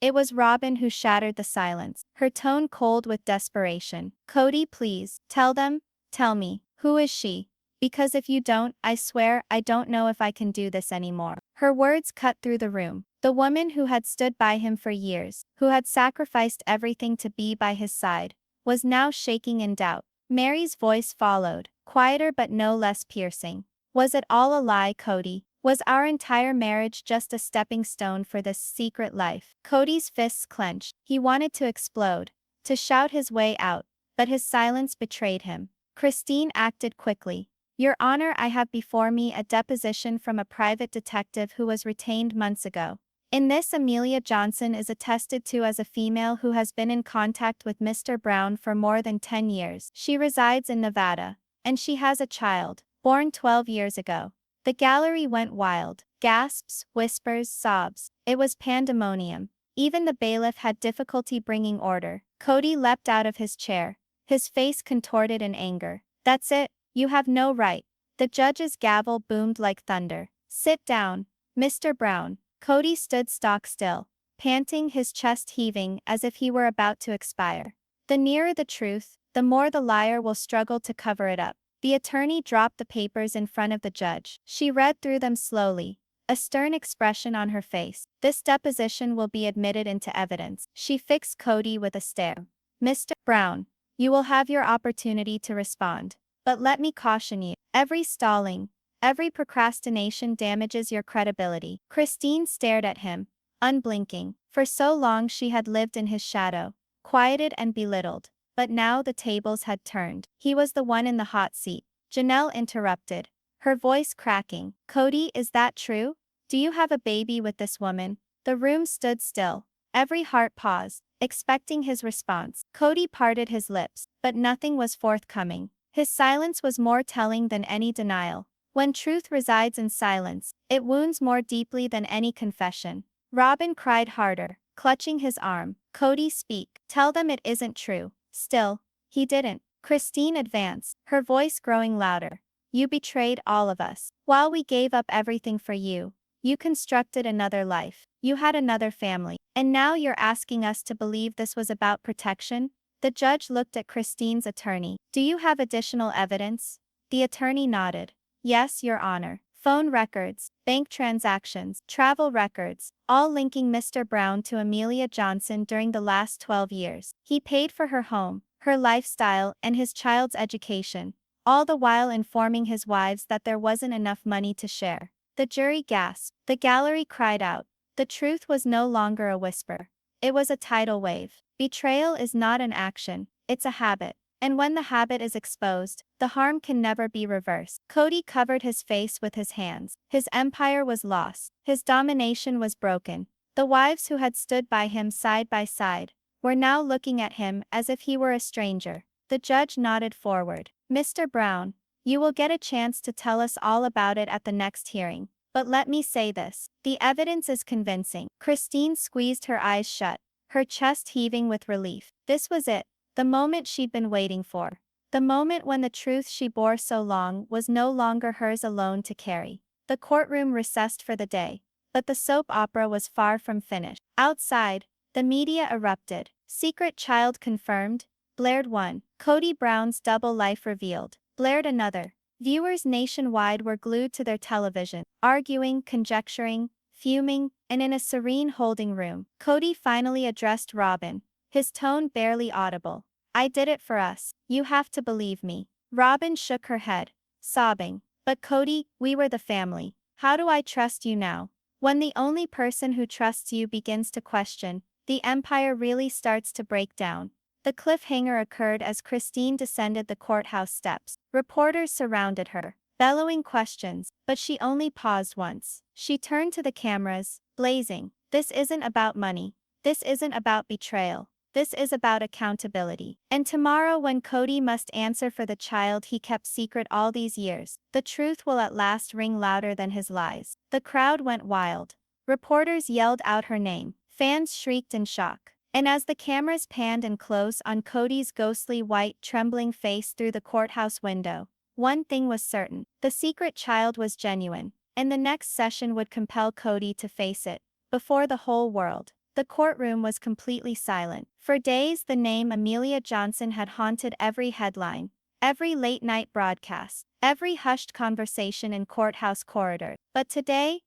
It was Robyn who shattered the silence, her tone cold with desperation. "Kody, please, tell me, who is she? Because if you don't, I swear I don't know if I can do this anymore." Her words cut through the room. The woman who had stood by him for years, who had sacrificed everything to be by his side, was now shaking in doubt. Meri's voice followed, quieter but no less piercing. "Was it all a lie, Kody? Was our entire marriage just a stepping stone for this secret life?" Kody's fists clenched. He wanted to explode, to shout his way out, but his silence betrayed him. Christine acted quickly. "Your Honor, I have before me a deposition from a private detective who was retained months ago. In this, Amelia Johnson is attested to as a female who has been in contact with Mr. Brown for more than 10 years. She resides in Nevada, and she has a child, born 12 years ago." The gallery went wild. Gasps, whispers, sobs. It was pandemonium. Even the bailiff had difficulty bringing order. Kody leapt out of his chair, his face contorted in anger. "That's it. You have no right." The judge's gavel boomed like thunder. "Sit down, Mr. Brown." Kody stood stock still, panting, his chest heaving as if he were about to expire. The nearer the truth, the more the liar will struggle to cover it up. The attorney dropped the papers in front of the judge. She read through them slowly, a stern expression on her face. "This deposition will be admitted into evidence." She fixed Kody with a stare. "Mr. Brown, you will have your opportunity to respond. But let me caution you, every stalling, every procrastination damages your credibility." Christine stared at him, unblinking. For so long she had lived in his shadow, quieted and belittled. But now the tables had turned. He was the one in the hot seat. Janelle interrupted, her voice cracking. "Kody, is that true? Do you have a baby with this woman?" The room stood still. Every heart paused, expecting his response. Kody parted his lips, but nothing was forthcoming. His silence was more telling than any denial. When truth resides in silence, it wounds more deeply than any confession. Robyn cried harder, clutching his arm. "Kody, speak. Tell them it isn't true." Still, he didn't. Christine advanced, her voice growing louder. "You betrayed all of us. While we gave up everything for you, you constructed another life. You had another family. And now you're asking us to believe this was about protection?" The judge looked at Christine's attorney. "Do you have additional evidence?" The attorney nodded. "Yes, Your Honor. Phone records, bank transactions, travel records, all linking Mr. Brown to Amelia Johnson during the last 12 years. He paid for her home, her lifestyle, and his child's education, all the while informing his wives that there wasn't enough money to share." The jury gasped. The gallery cried out. The truth was no longer a whisper. It was a tidal wave. Betrayal is not an action, it's a habit. And when the habit is exposed, the harm can never be reversed. Kody covered his face with his hands. His empire was lost. His domination was broken. The wives who had stood by him side by side were now looking at him as if he were a stranger. The judge nodded forward. "Mr. Brown, you will get a chance to tell us all about it at the next hearing. But let me say this, the evidence is convincing." Christine squeezed her eyes shut, her chest heaving with relief. This was it. The moment she'd been waiting for. The moment when the truth she bore so long was no longer hers alone to carry. The courtroom recessed for the day. But the soap opera was far from finished. Outside, the media erupted. "Secret child confirmed," blared one. "Kody Brown's double life revealed," blared another. Viewers nationwide were glued to their television, arguing, conjecturing, fuming, and in a serene holding room, Kody finally addressed Robyn, his tone barely audible. "I did it for us. You have to believe me." Robyn shook her head, sobbing. "But Kody, we were the family. How do I trust you now?" When the only person who trusts you begins to question, the empire really starts to break down. The cliffhanger occurred as Christine descended the courthouse steps. Reporters surrounded her, bellowing questions, but she only paused once. She turned to the cameras, blazing. "This isn't about money. This isn't about betrayal. This is about accountability. And tomorrow, when Kody must answer for the child he kept secret all these years, the truth will at last ring louder than his lies." The crowd went wild. Reporters yelled out her name. Fans shrieked in shock. And as the cameras panned in close on Kody's ghostly white, trembling face through the courthouse window, one thing was certain. The secret child was genuine, and the next session would compel Kody to face it, before the whole world. The courtroom was completely silent. For days, the name Amelia Johnson had haunted every headline, every late-night broadcast, every hushed conversation in courthouse corridors. But today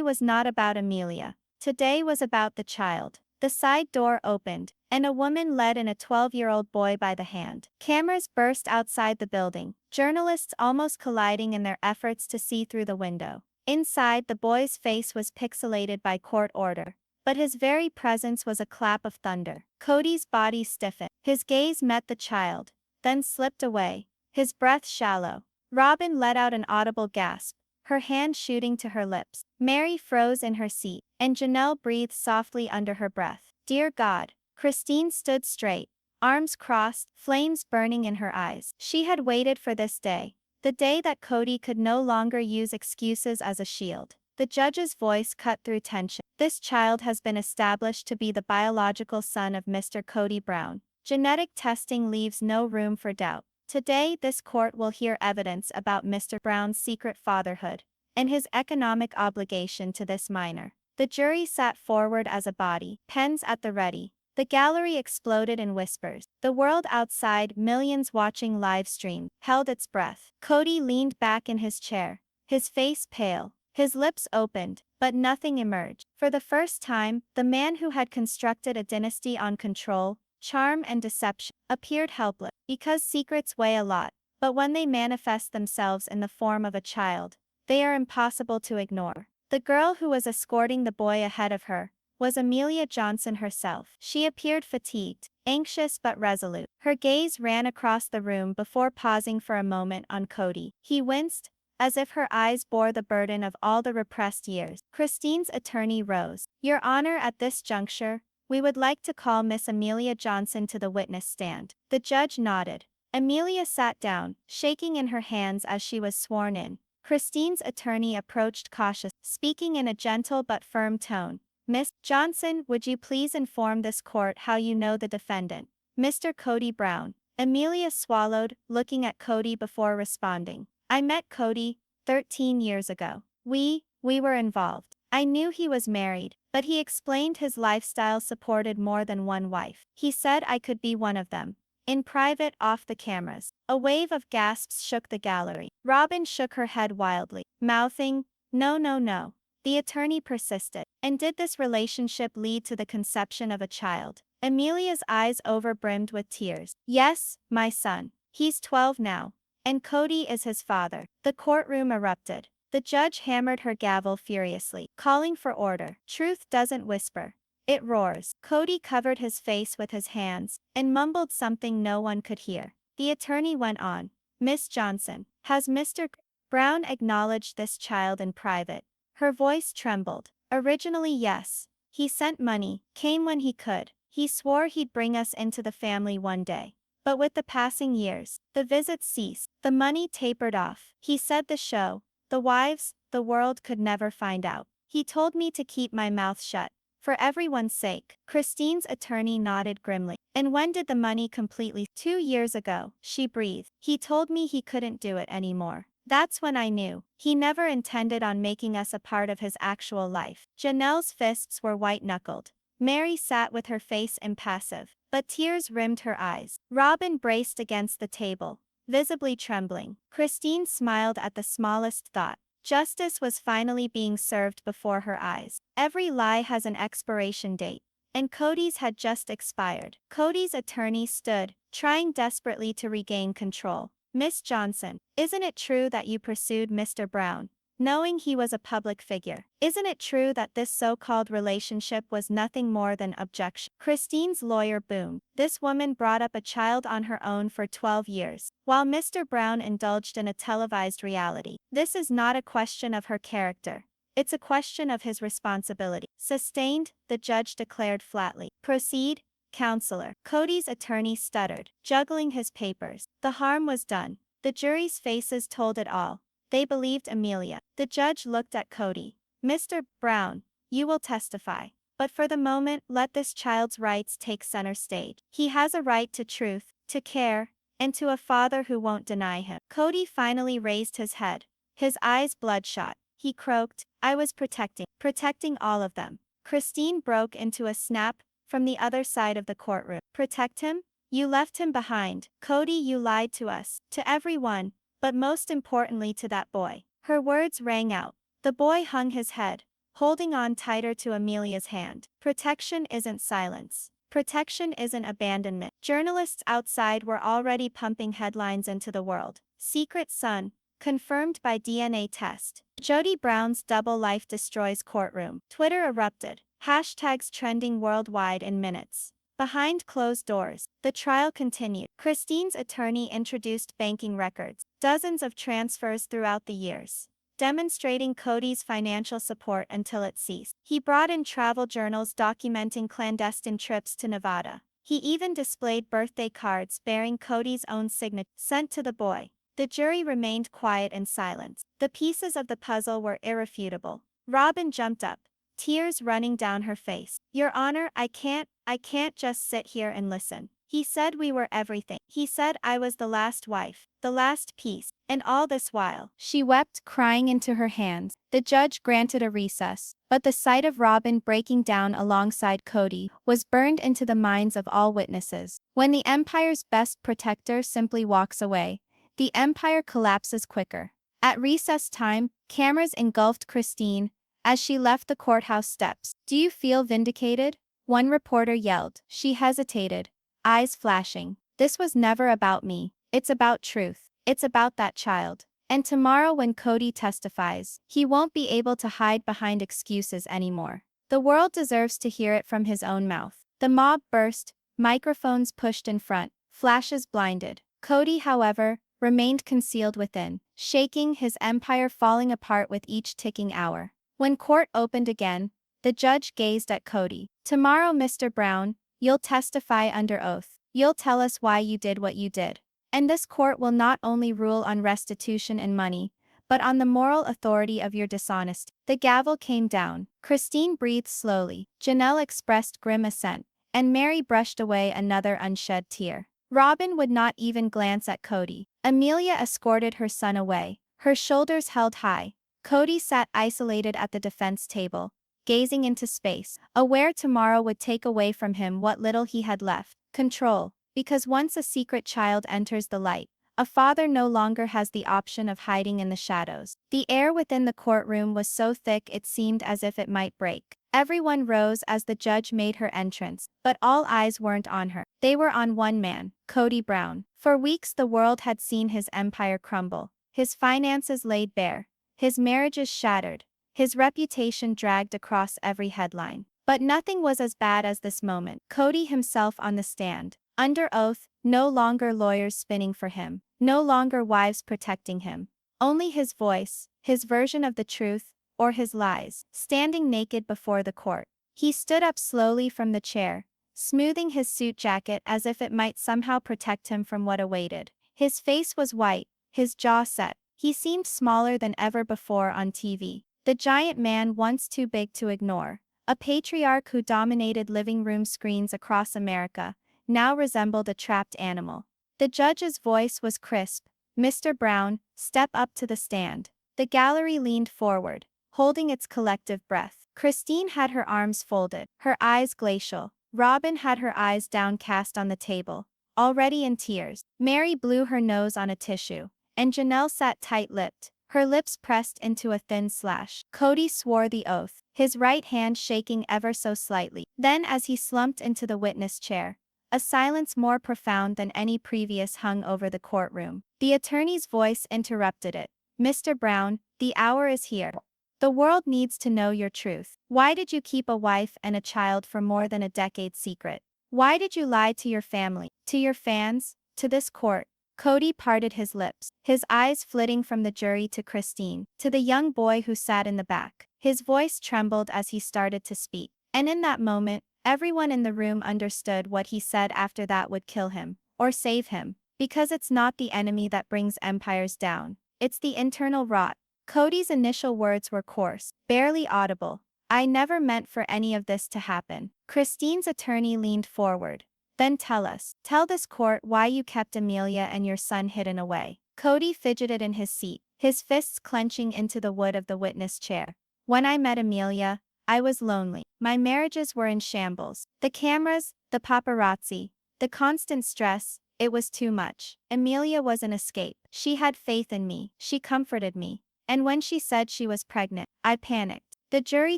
was not about Amelia. Today was about the child. The side door opened, and a woman led in a 12-year-old boy by the hand. Cameras burst outside the building, journalists almost colliding in their efforts to see through the window. Inside, the boy's face was pixelated by court order, but his very presence was a clap of thunder. Kody's body stiffened. His gaze met the child, then slipped away, his breath shallow. Robyn let out an audible gasp, her hand shooting to her lips. Meri froze in her seat, and Janelle breathed softly under her breath. Dear God. Christine stood straight, arms crossed, flames burning in her eyes. She had waited for this day, the day that Kody could no longer use excuses as a shield. The judge's voice cut through tension. This child has been established to be the biological son of Mr. Kody Brown. Genetic testing leaves no room for doubt. Today, this court will hear evidence about Mr. Brown's secret fatherhood and his economic obligation to this minor. The jury sat forward as a body, pens at the ready. The gallery exploded in whispers. The world outside, millions watching live stream, held its breath. Kody leaned back in his chair, his face pale, his lips opened, but nothing emerged. For the first time, the man who had constructed a dynasty on control, charm and deception, appeared helpless. Because secrets weigh a lot, but when they manifest themselves in the form of a child, they are impossible to ignore. The girl who was escorting the boy ahead of her was Amelia Johnson herself. She appeared fatigued, anxious but resolute. Her gaze ran across the room before pausing for a moment on Kody. He winced, as if her eyes bore the burden of all the repressed years. Christine's attorney rose. Your Honor, at this juncture, we would like to call Miss Amelia Johnson to the witness stand. The judge nodded. Amelia sat down, shaking in her hands as she was sworn in. Christine's attorney approached cautiously, speaking in a gentle but firm tone. Miss Johnson, would you please inform this court how you know the defendant, Mr. Kody Brown? Amelia swallowed, looking at Kody before responding. I met Kody 13 years ago. We were involved. I knew he was married, but he explained his lifestyle supported more than one wife. He said I could be one of them. In private, off the cameras. A wave of gasps shook the gallery. Robyn shook her head wildly, mouthing, No, no, no. The attorney persisted. And did this relationship lead to the conception of a child? Amelia's eyes overbrimmed with tears. Yes, my son. He's 12 now. And Kody is his father. The courtroom erupted. The judge hammered her gavel furiously, calling for order. Truth doesn't whisper. It roars. Kody covered his face with his hands and mumbled something no one could hear. The attorney went on. Miss Johnson, has Mr. Brown acknowledged this child in private? Her voice trembled. Originally, yes. He sent money, came when he could. He swore he'd bring us into the family one day. But with the passing years, the visits ceased. The money tapered off. He said the show, the wives, the world could never find out. He told me to keep my mouth shut. For everyone's sake. Christine's attorney nodded grimly. And when did the money completely? 2 years ago, she breathed. He told me he couldn't do it anymore. That's when I knew. He never intended on making us a part of his actual life. Janelle's fists were white-knuckled. Meri sat with her face impassive, but tears rimmed her eyes. Robyn braced against the table, visibly trembling. Christine smiled at the smallest thought. Justice was finally being served before her eyes. Every lie has an expiration date, and Kody's had just expired. Kody's attorney stood, trying desperately to regain control. Miss Johnson, isn't it true that you pursued Mr. Brown, knowing he was a public figure? Isn't it true that this so-called relationship was nothing more than objection? Christine's lawyer boomed. This woman brought up a child on her own for 12 years, while Mr. Brown indulged in a televised reality. This is not a question of her character. It's a question of his responsibility. Sustained, the judge declared flatly. Proceed, counselor. Kody's attorney stuttered, juggling his papers. The harm was done. The jury's faces told it all. They believed Amelia. The judge looked at Kody. Mr. Brown, you will testify. But for the moment, let this child's rights take center stage. He has a right to truth, to care, and to a father who won't deny him. Kody finally raised his head, his eyes bloodshot. He croaked, I was protecting all of them. Christine broke into a snap from the other side of the courtroom. Protect him? You left him behind. Kody, you lied to us, to everyone, but most importantly to that boy. Her words rang out. The boy hung his head, holding on tighter to Amelia's hand. Protection isn't silence. Protection isn't abandonment. Journalists outside were already pumping headlines into the world. Secret son, confirmed by DNA test. Kody Brown's double life destroys courtroom. Twitter erupted. Hashtags trending worldwide in minutes. Behind closed doors, the trial continued. Christine's attorney introduced banking records, dozens of transfers throughout the years, demonstrating Kody's financial support until it ceased. He brought in travel journals documenting clandestine trips to Nevada. He even displayed birthday cards bearing Kody's own signature, sent to the boy. The jury remained quiet in silence. The pieces of the puzzle were irrefutable. Robyn jumped up, tears running down her face. Your Honor, I can't just sit here and listen. He said we were everything. He said I was the last wife, the last piece, and all this while. She wept, crying into her hands. The judge granted a recess, but the sight of Robyn breaking down alongside Kody was burned into the minds of all witnesses. When the Empire's best protector simply walks away, the Empire collapses quicker. At recess time, cameras engulfed Christine as she left the courthouse steps. Do you feel vindicated? One reporter yelled. She hesitated, eyes flashing. This was never about me. It's about truth. It's about that child. And tomorrow when Kody testifies, he won't be able to hide behind excuses anymore. The world deserves to hear it from his own mouth. The mob burst, microphones pushed in front, flashes blinded. Kody, however, remained concealed within, shaking, his empire falling apart with each ticking hour. When court opened again, the judge gazed at Kody. Tomorrow, Mr. Brown, you'll testify under oath. You'll tell us why you did what you did. And this court will not only rule on restitution and money, but on the moral authority of your dishonesty. The gavel came down. Christine breathed slowly. Janelle expressed grim assent, and Meri brushed away another unshed tear. Robyn would not even glance at Kody. Amelia escorted her son away, her shoulders held high. Kody sat isolated at the defense table, gazing into space, aware tomorrow would take away from him what little he had left, control. Because once a secret child enters the light, a father no longer has the option of hiding in the shadows. The air within the courtroom was so thick it seemed as if it might break. Everyone rose as the judge made her entrance, but all eyes weren't on her. They were on one man, Kody Brown. For weeks the world had seen his empire crumble, his finances laid bare, his marriages shattered, his reputation dragged across every headline. But nothing was as bad as this moment. Kody himself on the stand, under oath, no longer lawyers spinning for him, no longer wives protecting him. Only his voice, his version of the truth, or his lies, standing naked before the court. He stood up slowly from the chair, smoothing his suit jacket as if it might somehow protect him from what awaited. His face was white, his jaw set. He seemed smaller than ever before on TV. The giant man once too big to ignore, a patriarch who dominated living room screens across America, now resembled a trapped animal. The judge's voice was crisp. Mr. Brown, step up to the stand. The gallery leaned forward, holding its collective breath. Christine had her arms folded, her eyes glacial. Robyn had her eyes downcast on the table, already in tears. Meri blew her nose on a tissue, and Janelle sat tight-lipped, her lips pressed into a thin slash. Kody swore the oath, his right hand shaking ever so slightly. Then as he slumped into the witness chair, a silence more profound than any previous hung over the courtroom. The attorney's voice interrupted it. Mr. Brown, the hour is here. The world needs to know your truth. Why did you keep a wife and a child for more than a decade secret? Why did you lie to your family, to your fans, to this court? Kody parted his lips, his eyes flitting from the jury to Christine, to the young boy who sat in the back. His voice trembled as he started to speak. And in that moment, everyone in the room understood what he said after that would kill him, or save him. Because it's not the enemy that brings empires down, it's the internal rot. Kody's initial words were coarse, barely audible. I never meant for any of this to happen. Christine's attorney leaned forward. Then tell this court why you kept Amelia and your son hidden away. Kody fidgeted in his seat, his fists clenching into the wood of the witness chair. When I met Amelia, I was lonely. My marriages were in shambles. The cameras, the paparazzi, the constant stress, it was too much. Amelia was an escape. She had faith in me. She comforted me. And when she said she was pregnant, I panicked. The jury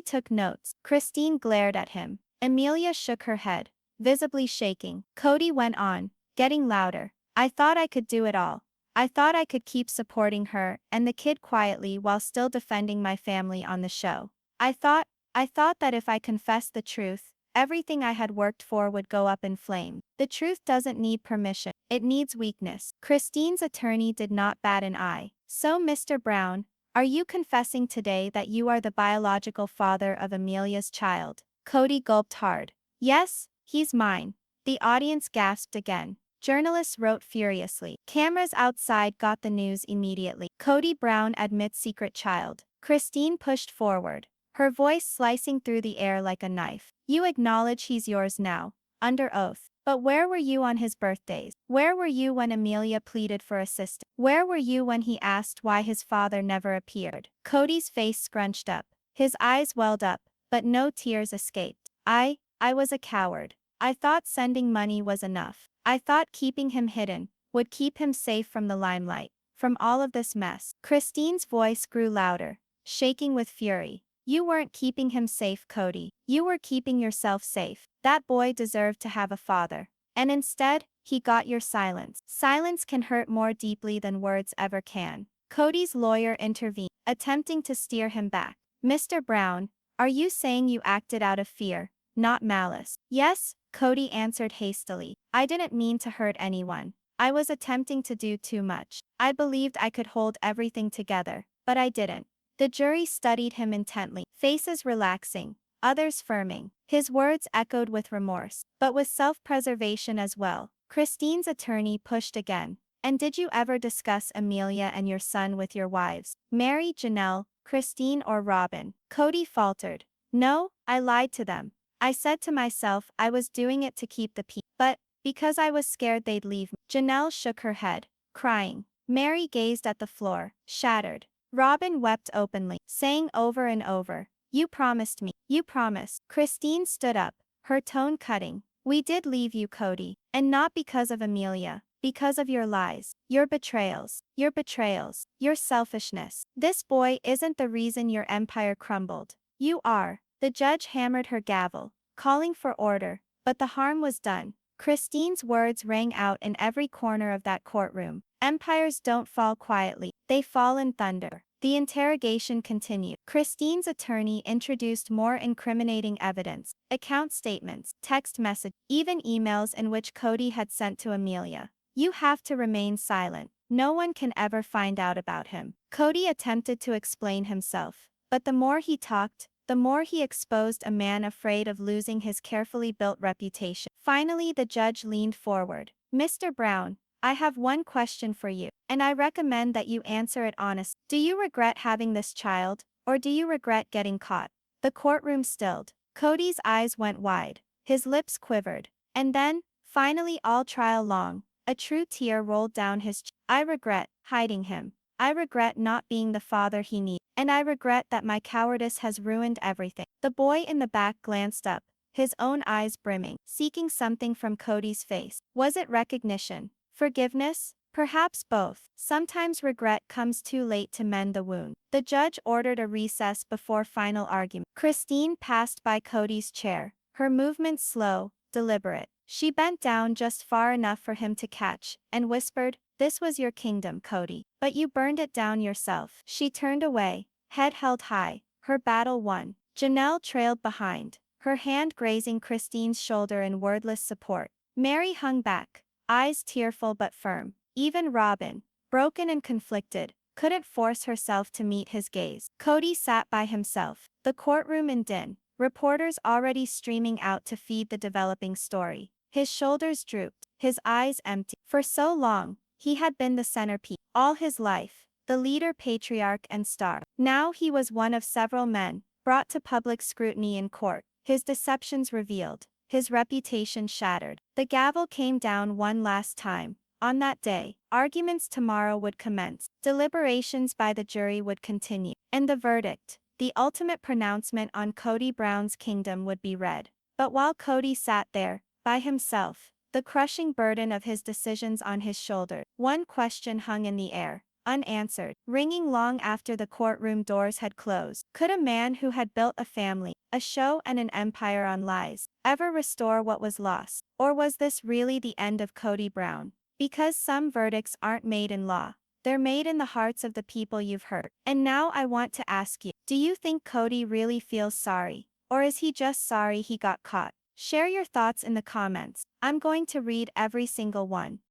took notes. Christine glared at him. Amelia shook her head, visibly shaking. Kody went on, getting louder. I thought I could do it all. I thought I could keep supporting her and the kid quietly while still defending my family on the show. I thought that if I confessed the truth, everything I had worked for would go up in flames. The truth doesn't need permission, it needs weakness. Christine's attorney did not bat an eye. So, Mr. Brown, are you confessing today that you are the biological father of Amelia's child? Kody gulped hard. Yes, he's mine. The audience gasped again. Journalists wrote furiously. Cameras outside got the news immediately. Kody Brown admits secret child. Christine pushed forward, her voice slicing through the air like a knife. You acknowledge he's yours now, under oath. But where were you on his birthdays? Where were you when Amelia pleaded for assistance? Where were you when he asked why his father never appeared? Kody's face scrunched up. His eyes welled up, but no tears escaped. I was a coward. I thought sending money was enough. I thought keeping him hidden would keep him safe from the limelight, from all of this mess. Christine's voice grew louder, shaking with fury. You weren't keeping him safe, Kody. You were keeping yourself safe. That boy deserved to have a father. And instead, he got your silence. Silence can hurt more deeply than words ever can. Kody's lawyer intervened, attempting to steer him back. Mr. Brown, are you saying you acted out of fear, not malice? Yes, Kody answered hastily. I didn't mean to hurt anyone. I was attempting to do too much. I believed I could hold everything together, but I didn't. The jury studied him intently, faces relaxing, others firming. His words echoed with remorse, but with self-preservation as well. Christine's attorney pushed again. And did you ever discuss Amelia and your son with your wives? Meri, Janelle, Christine, or Robyn? Kody faltered. No, I lied to them. I said to myself I was doing it to keep the peace, but because I was scared they'd leave me. Janelle shook her head, crying. Meri gazed at the floor, shattered. Robyn wept openly, saying over and over, You promised me. You promised. Christine stood up, her tone cutting. We did leave you, Kody, and not because of Amelia, because of your lies, your betrayals, your selfishness. This boy isn't the reason your empire crumbled. You are. The judge hammered her gavel, calling for order, but the harm was done. Christine's words rang out in every corner of that courtroom. Empires don't fall quietly, they fall in thunder. The interrogation continued. Christine's attorney introduced more incriminating evidence, account statements, text messages, even emails in which Kody had sent to Amelia. You have to remain silent. No one can ever find out about him. Kody attempted to explain himself, but the more he talked, the more he exposed a man afraid of losing his carefully built reputation. Finally, the judge leaned forward. Mr. Brown, I have one question for you, and I recommend that you answer it honestly. Do you regret having this child, or do you regret getting caught? The courtroom stilled. Kody's eyes went wide, his lips quivered, and then, finally all trial long, a true tear rolled down his cheek. I regret hiding him. I regret not being the father he needed, and I regret that my cowardice has ruined everything. The boy in the back glanced up, his own eyes brimming, seeking something from Kody's face. Was it recognition? Forgiveness? Perhaps both. Sometimes regret comes too late to mend the wound. The judge ordered a recess before final argument. Christine passed by Kody's chair, her movements slow, deliberate. She bent down just far enough for him to catch, and whispered, This was your kingdom, Kody, but you burned it down yourself. She turned away, head held high, her battle won. Janelle trailed behind, her hand grazing Christine's shoulder in wordless support. Meri hung back, eyes tearful but firm. Even Robyn, broken and conflicted, couldn't force herself to meet his gaze. Kody sat by himself, the courtroom in din, reporters already streaming out to feed the developing story. His shoulders drooped, his eyes empty. For so long, he had been the centerpiece. All his life, the leader, patriarch, and star. Now he was one of several men, brought to public scrutiny in court, his deceptions revealed, his reputation shattered. The gavel came down one last time. On that day, arguments tomorrow would commence, deliberations by the jury would continue, and the verdict, the ultimate pronouncement on Kody Brown's kingdom would be read. But while Kody sat there, by himself, the crushing burden of his decisions on his shoulder, one question hung in the air, unanswered, ringing long after the courtroom doors had closed. Could a man who had built a family, a show and an empire on lies, ever restore what was lost? Or was this really the end of Kody Brown? Because some verdicts aren't made in law, they're made in the hearts of the people you've hurt. And now I want to ask you, do you think Kody really feels sorry? Or is he just sorry he got caught? Share your thoughts in the comments. I'm going to read every single one.